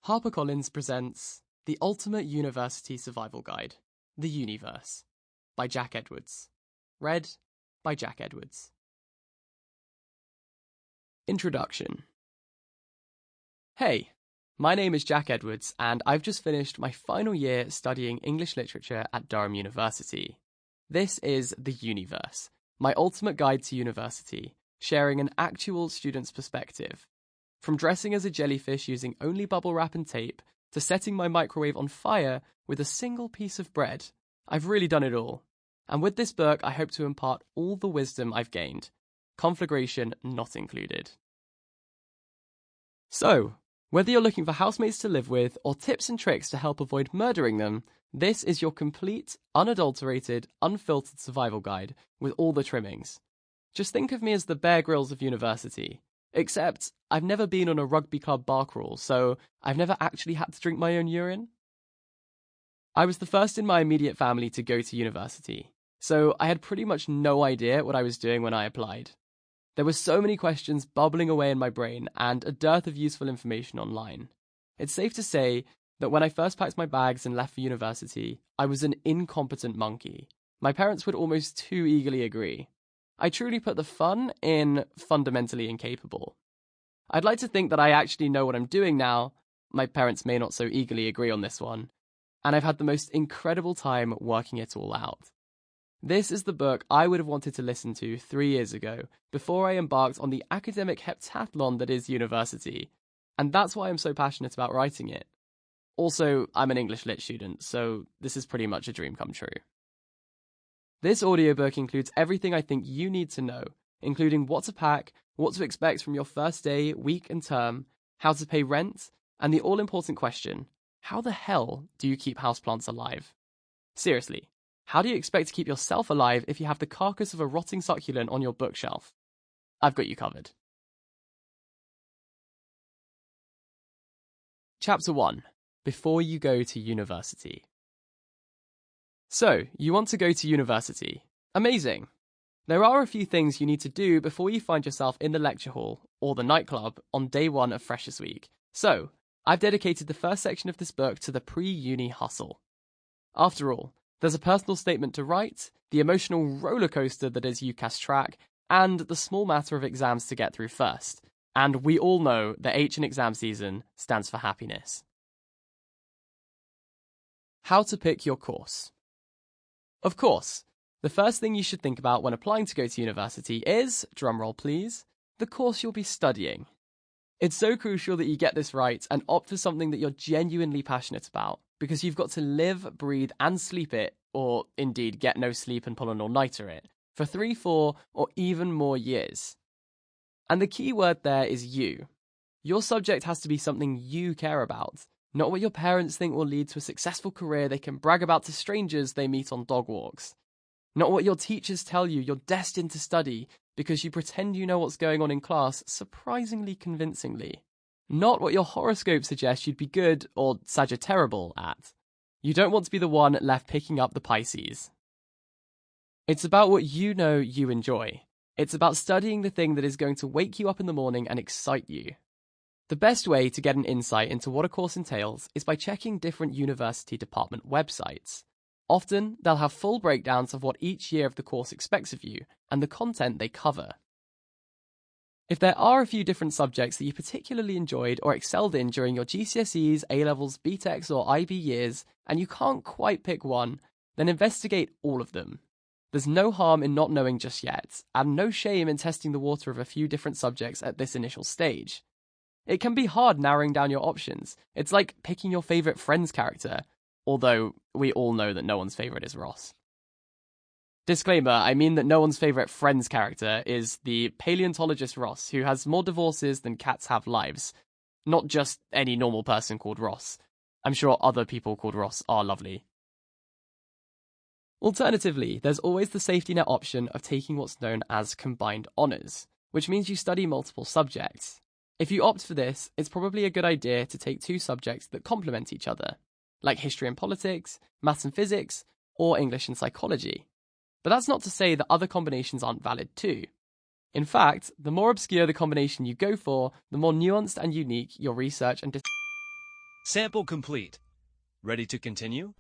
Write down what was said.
HarperCollins presents The Ultimate University Survival Guide, The Uni-Verse, by Jack Edwards. Read by Jack Edwards. Introduction. Hey, my name is Jack Edwards, and I've just finished my final year studying English literature at Durham University. This is The Uni-Verse, my ultimate guide to university, sharing an actual student's perspective. From dressing as a jellyfish using only bubble wrap and tape, to setting my microwave on fire with a single piece of bread, I've really done it all. And with this book, I hope to impart all the wisdom I've gained, conflagration not included. So, whether you're looking for housemates to live with or tips and tricks to help avoid murdering them, this is your complete, unadulterated, unfiltered survival guide with all the trimmings. Just think of me as the Bear Grylls of university. Except, I've never been on a rugby club bar crawl, so I've never actually had to drink my own urine. I was the first in my immediate family to go to university, so I had pretty much no idea what I was doing when I applied. There were so many questions bubbling away in my brain and a dearth of useful information online. It's safe to say that when I first packed my bags and left for university, I was an incompetent monkey. My parents would almost too eagerly agree. I truly put the fun in fundamentally incapable. I'd like to think that I actually know what I'm doing now. My parents may not so eagerly agree on this one. And I've had the most incredible time working it all out. This is the book I would have wanted to listen to 3 years ago, before I embarked on the academic heptathlon that is university. And that's why I'm so passionate about writing it. Also, I'm an English lit student, so this is pretty much a dream come true. This audiobook includes everything I think you need to know, including what to pack, what to expect from your first day, week, and term, how to pay rent, and the all-important question, how the hell do you keep houseplants alive? Seriously, how do you expect to keep yourself alive if you have the carcass of a rotting succulent on your bookshelf? I've got you covered. Chapter 1. Before you go to university. So, you want to go to university. Amazing. There are a few things you need to do before you find yourself in the lecture hall or the nightclub on day one of Freshers Week. So, I've dedicated the first section of this book to the pre-uni hustle. After all, there's a personal statement to write, the emotional roller coaster that is UCAS track, and the small matter of exams to get through first. And we all know that H in exam season stands for happiness. How to pick your course. Of course, the first thing you should think about when applying to go to university is, drumroll please, the course you'll be studying. It's so crucial that you get this right and opt for something that you're genuinely passionate about, because you've got to live, breathe, and sleep it, or indeed get no sleep and pull an all-nighter it, for 3, 4, or even more years. And the key word there is you. Your subject has to be something you care about. Not what your parents think will lead to a successful career they can brag about to strangers they meet on dog walks. Not what your teachers tell you you're destined to study because you pretend you know what's going on in class surprisingly convincingly. Not what your horoscope suggests you'd be good or Sagittariable at. You don't want to be the one left picking up the Pisces. It's about what you know you enjoy. It's about studying the thing that is going to wake you up in the morning and excite you. The best way to get an insight into what a course entails is by checking different university department websites. Often, they'll have full breakdowns of what each year of the course expects of you and the content they cover. If there are a few different subjects that you particularly enjoyed or excelled in during your GCSEs, A-levels, BTECs or IB years, and you can't quite pick one, then investigate all of them. There's no harm in not knowing just yet, and no shame in testing the water of a few different subjects at this initial stage. It can be hard narrowing down your options. It's like picking your favourite Friends character, although we all know that no one's favourite is Ross. Disclaimer, I mean that no one's favourite Friends character is the paleontologist Ross, who has more divorces than cats have lives. Not just any normal person called Ross. I'm sure other people called Ross are lovely. Alternatively, there's always the safety net option of taking what's known as combined honours, which means you study multiple subjects. If you opt for this, it's probably a good idea to take 2 subjects that complement each other, like history and politics, maths and physics, or English and psychology. But that's not to say that other combinations aren't valid too. In fact, the more obscure the combination you go for, the more nuanced and unique your research and Sample complete. Ready to continue?